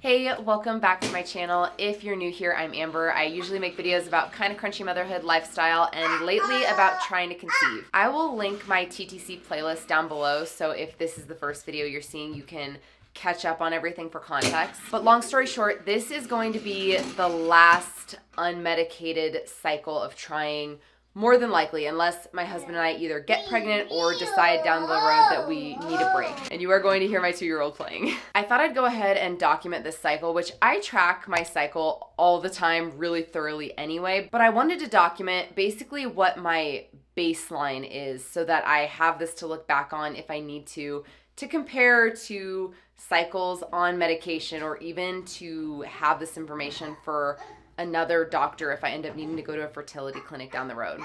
Hey, welcome back to my channel. If you're new here, I'm Amber. I usually make videos about kind of crunchy motherhood lifestyle and lately about trying to conceive. I will link my TTC playlist down below, so if this is the first video you're seeing, you can catch up on everything for context. But long story short, this is going to be the last unmedicated cycle of trying, more than likely, unless my husband and I either get pregnant or decide down the road that we need a break. And you are going to hear my 2-year-old playing. I thought I'd go ahead and document this cycle, which I track my cycle all the time really thoroughly anyway, but I wanted to document basically what my baseline is so that I have this to look back on if I need to compare to cycles on medication, or even to have this information for another doctor if I end up needing to go to a fertility clinic down the road.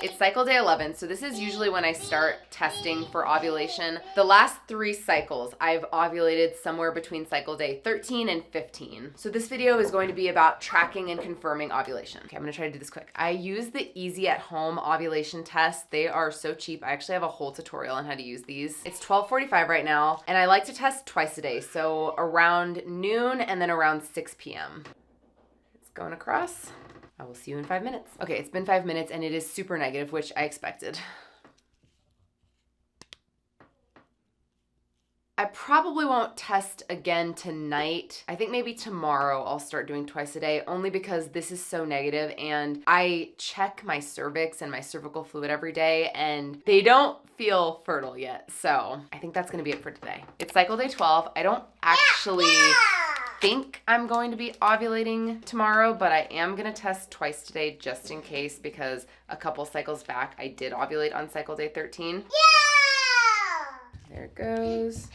It's cycle day 11, so this is usually when I start testing for ovulation. The last 3 cycles, I've ovulated somewhere between cycle day 13 and 15. So this video is going to be about tracking and confirming ovulation. Okay, I'm gonna try to do this quick. I use the Easy at Home ovulation test. They are so cheap. I actually have a whole tutorial on how to use these. It's 12:45 right now, and I like to test twice a day, so around noon and then around 6 p.m. It's going across. I will see you in 5 minutes. Okay, it's been 5 minutes and it is super negative, which I expected. I probably won't test again tonight. I think maybe tomorrow I'll start doing twice a day, only because this is so negative, and I check my cervix and my cervical fluid every day and they don't feel fertile yet. So I think that's gonna be it for today. It's cycle day 12. I don't actually think I'm going to be ovulating tomorrow, but I am gonna test twice today just in case, because a couple cycles back I did ovulate on cycle day 13. There it goes.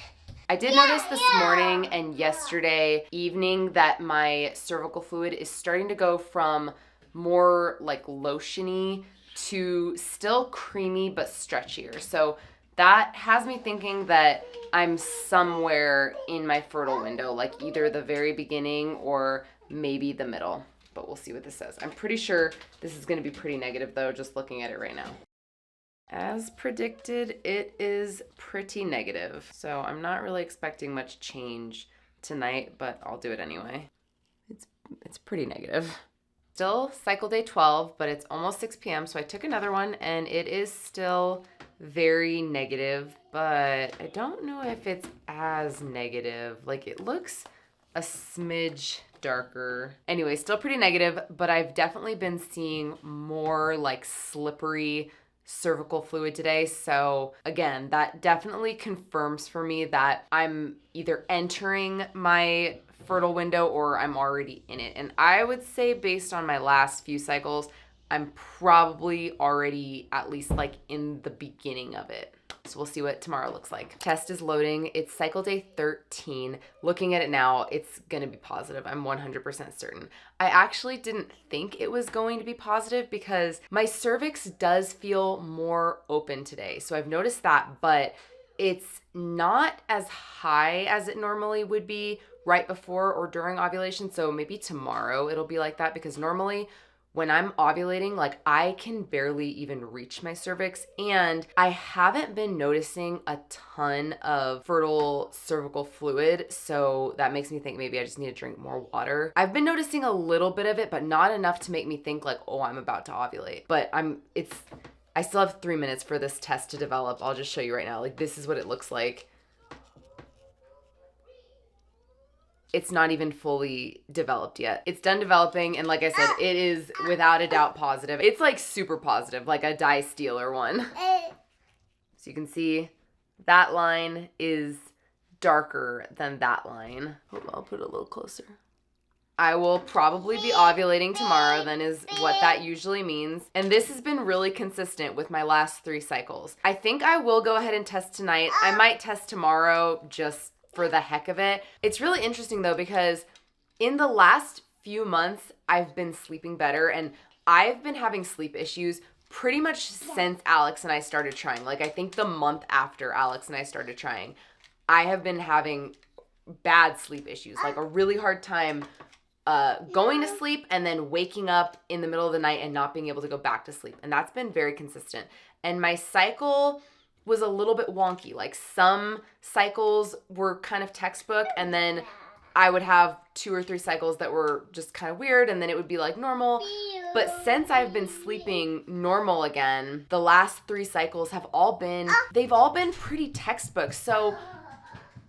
I did notice this morning and yesterday evening that my cervical fluid is starting to go from more like lotiony to still creamy but stretchier. So that has me thinking that I'm somewhere in my fertile window, like either the very beginning or maybe the middle, but we'll see what this says. I'm pretty sure this is gonna be pretty negative though, just looking at it right now. As predicted, it is pretty negative. So I'm not really expecting much change tonight, but I'll do it anyway. It's pretty negative. Still cycle day 12, but it's almost 6 p.m. So I took another one and it is still very negative, but I don't know if it's as negative. Like, it looks a smidge darker. Anyway, still pretty negative, but I've definitely been seeing more like slippery cervical fluid today. So again, that definitely confirms for me that I'm either entering my fertile window or I'm already in it. And I would say, based on my last few cycles, I'm probably already at least like in the beginning of it. So we'll see what tomorrow looks like. Test is loading. It's cycle day 13. Looking at it now, it's gonna be positive. I'm 100% certain. I actually didn't think it was going to be positive because my cervix does feel more open today. So I've noticed that, but it's not as high as it normally would be right before or during ovulation. So maybe tomorrow it'll be like that, because normally when I'm ovulating, like, I can barely even reach my cervix, and I haven't been noticing a ton of fertile cervical fluid, so that makes me think maybe I just need to drink more water. I've been noticing a little bit of it, but not enough to make me think like, oh, I'm about to ovulate. But I still have 3 minutes for this test to develop. I'll just show you right now. Like, this is what it looks like. It's not even fully developed yet. It's done developing, and like I said, it is without a doubt positive. It's like super positive, like a dye stealer one. So you can see that line is darker than that line. I'll put it a little closer. I will probably be ovulating tomorrow, then, is what that usually means. And this has been really consistent with my last 3 cycles. I think I will go ahead and test tonight. I might test tomorrow just for the heck of it. It's really interesting though, because in the last few months, I've been sleeping better, and I've been having sleep issues pretty much since Alex and I started trying. Like, I think the month after Alex and I started trying, I have been having bad sleep issues, like a really hard time going to sleep and then waking up in the middle of the night and not being able to go back to sleep. And that's been very consistent. And my cycle was a little bit wonky. Like some cycles were kind of textbook, and then I would have 2 or 3 cycles that were just kind of weird, and then it would be like normal. But since I've been sleeping normal again, the last 3 cycles they've all been pretty textbook. So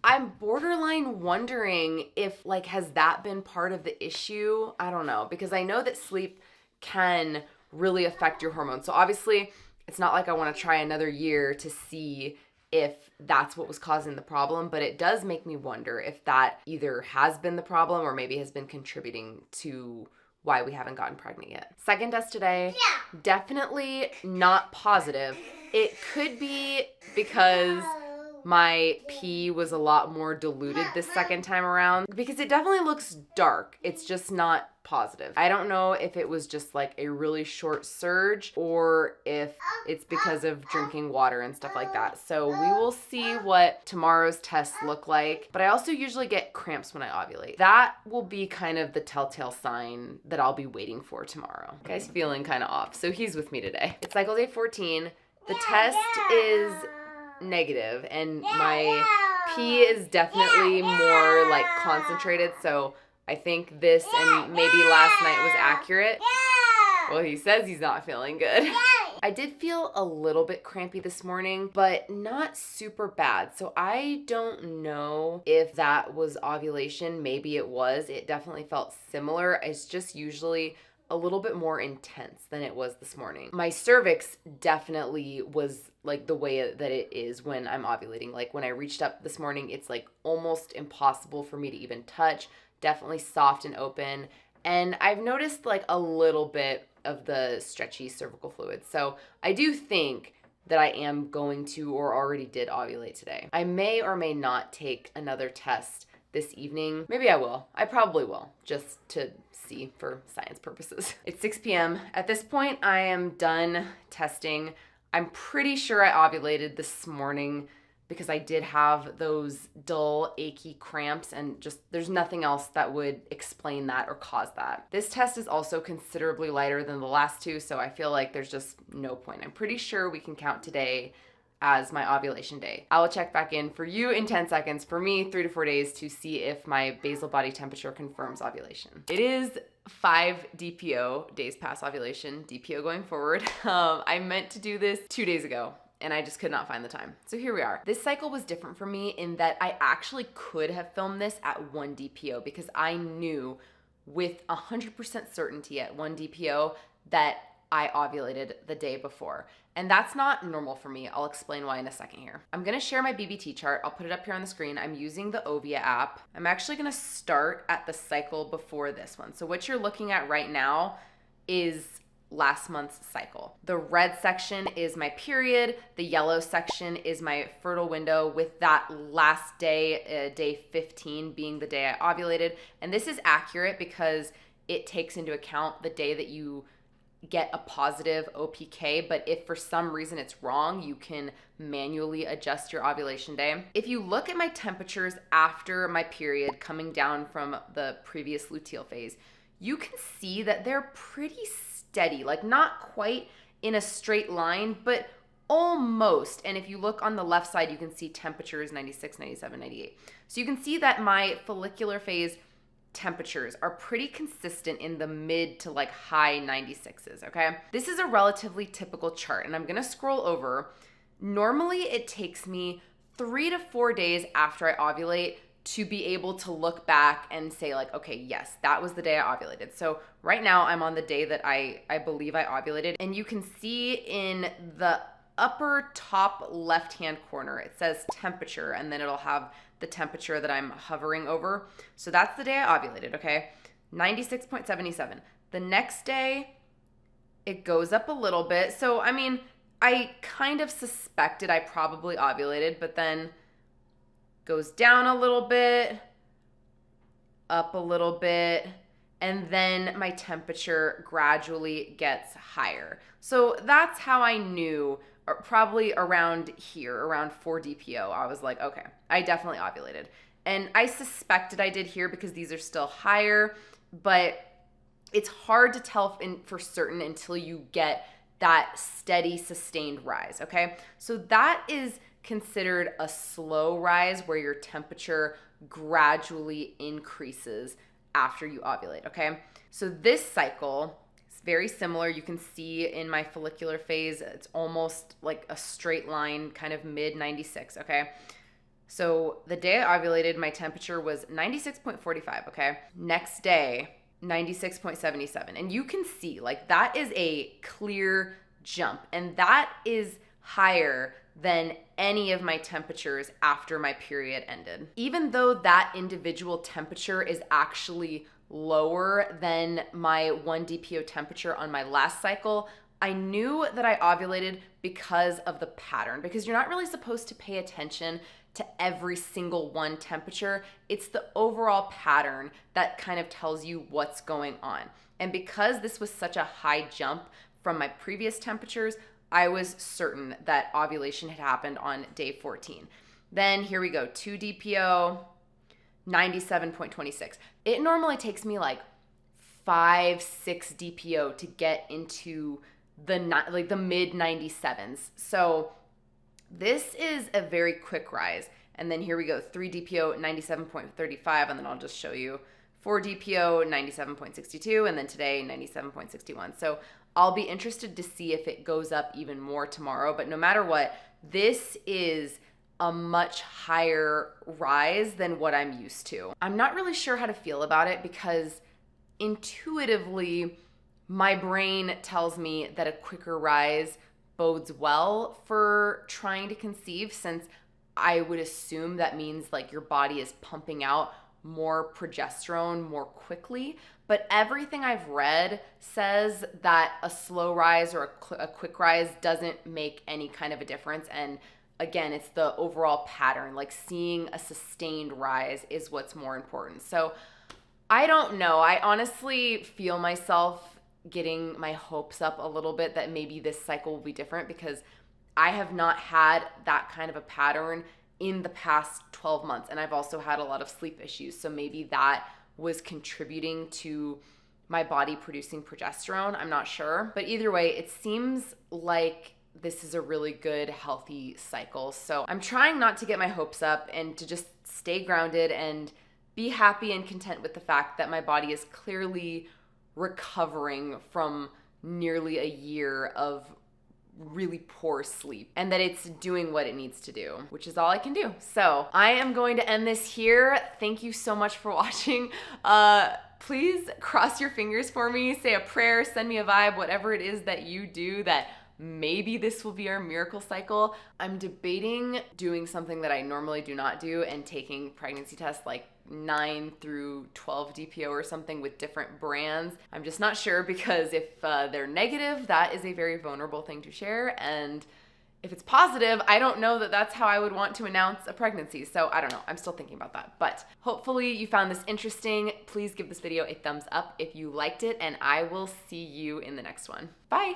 I'm borderline wondering if, like, has that been part of the issue? I don't know, because I know that sleep can really affect your hormones. So obviously, it's not like I want to try another year to see if that's what was causing the problem, but it does make me wonder if that either has been the problem or maybe has been contributing to why we haven't gotten pregnant yet. Second test today, definitely not positive. It could be because my pee was a lot more diluted this second time around, because it definitely looks dark. It's just not positive. I don't know if it was just like a really short surge or if it's because of drinking water and stuff like that. So we will see what tomorrow's tests look like. But I also usually get cramps when I ovulate. That will be kind of the telltale sign that I'll be waiting for tomorrow. Guy's feeling kind of off, so he's with me today. It's cycle day 14. The test is negative, and my pee is definitely more like concentrated, so I think this and maybe last night was accurate. Well, he says he's not feeling good. I did feel a little bit crampy this morning, but not super bad. So I don't know if that was ovulation. Maybe it was. It definitely felt similar. It's just usually a little bit more intense than it was this morning. My cervix definitely was like the way that it is when I'm ovulating. Like when I reached up this morning, it's like almost impossible for me to even touch. Definitely soft and open. And I've noticed like a little bit of the stretchy cervical fluid. So I do think that I am going to or already did ovulate today. I may or may not take another test this evening. Maybe I will. I probably will, just to see for science purposes. It's 6 p.m. At this point, I am done testing. I'm pretty sure I ovulated this morning because I did have those dull, achy cramps, and just there's nothing else that would explain that or cause that. This test is also considerably lighter than the last 2, so I feel like there's just no point. I'm pretty sure we can count today as my ovulation day. I will check back in for you in 10 seconds, for me 3 to 4 days, to see if my basal body temperature confirms ovulation. It is 5 DPO, days past ovulation, DPO going forward. I meant to do this 2 days ago, and I just could not find the time. So here we are. This cycle was different for me in that I actually could have filmed this at 1 DPO because I knew with 100% certainty at 1 DPO that I ovulated the day before. And that's not normal for me. I'll explain why in a second here. I'm gonna share my BBT chart. I'll put it up here on the screen. I'm using the Ovia app. I'm actually gonna start at the cycle before this one. So what you're looking at right now is last month's cycle. The red section is my period. The yellow section is my fertile window, with that last day, day 15, being the day I ovulated. And this is accurate because it takes into account the day that you get a positive OPK, but if for some reason it's wrong, you can manually adjust your ovulation day. If you look at my temperatures after my period coming down from the previous luteal phase, you can see that they're pretty steady, like not quite in a straight line, but almost. And if you look on the left side, you can see temperatures 96, 97, 98. So you can see that my follicular phase temperatures are pretty consistent in the mid to like high 96s, okay? This is a relatively typical chart, and I'm gonna scroll over. Normally it takes me 3 to 4 days after I ovulate to be able to look back and say like, okay, yes, that was the day I ovulated. So right now I'm on the day that I believe I ovulated, and you can see in the upper top left-hand corner, it says temperature, and then it'll have the temperature that I'm hovering over. So that's the day I ovulated, okay? 96.77. The next day, it goes up a little bit. So, I mean, I kind of suspected I probably ovulated, but then goes down a little bit, up a little bit, and then my temperature gradually gets higher. So that's how I knew, probably around here, around 4 DPO, I was like, okay, I definitely ovulated. And I suspected I did here because these are still higher, but it's hard to tell for certain until you get that steady, sustained rise, okay? So that is considered a slow rise where your temperature gradually increases after you ovulate, okay? So this cycle is very similar. You can see in my follicular phase, it's almost like a straight line, kind of mid 96, okay? So the day I ovulated, my temperature was 96.45, okay? Next day, 96.77. And you can see, like, that is a clear jump. And that is higher than any of my temperatures after my period ended. Even though that individual temperature is actually lower than my 1 DPO temperature on my last cycle, I knew that I ovulated because of the pattern, because you're not really supposed to pay attention to every single one temperature. It's the overall pattern that kind of tells you what's going on. And because this was such a high jump from my previous temperatures, I was certain that ovulation had happened on day 14. Then here we go, 2 DPO, 97.26. It normally takes me like 5-6 DPO to get into the mid 97s. So this is a very quick rise. And then here we go, 3 DPO, 97.35, and then I'll just show you 4 DPO, 97.62, and then today, 97.61. So I'll be interested to see if it goes up even more tomorrow, but no matter what, this is a much higher rise than what I'm used to. I'm not really sure how to feel about it because intuitively, my brain tells me that a quicker rise bodes well for trying to conceive, since I would assume that means like your body is pumping out more progesterone more quickly. But everything I've read says that a slow rise or a quick rise doesn't make any kind of a difference. And again, it's the overall pattern, like seeing a sustained rise is what's more important. So I don't know. I honestly feel myself getting my hopes up a little bit that maybe this cycle will be different, because I have not had that kind of a pattern in the past 12 months. And I've also had a lot of sleep issues. So maybe that was contributing to my body producing progesterone. I'm not sure. But either way, it seems like this is a really good, healthy cycle. So I'm trying not to get my hopes up and to just stay grounded and be happy and content with the fact that my body is clearly recovering from nearly a year of really poor sleep, and that it's doing what it needs to do, which is all I can do. So I am going to end this here. Thank you so much for watching. Please cross your fingers for me, say a prayer, send me a vibe, whatever it is that you do, that maybe this will be our miracle cycle. I'm debating doing something that I normally do not do and taking pregnancy tests like 9 through 12 DPO or something with different brands. I'm just not sure, because if they're negative, that is a very vulnerable thing to share. And if it's positive, I don't know that that's how I would want to announce a pregnancy. So I don't know. I'm still thinking about that. But hopefully you found this interesting. Please give this video a thumbs up if you liked it, and I will see you in the next one. Bye.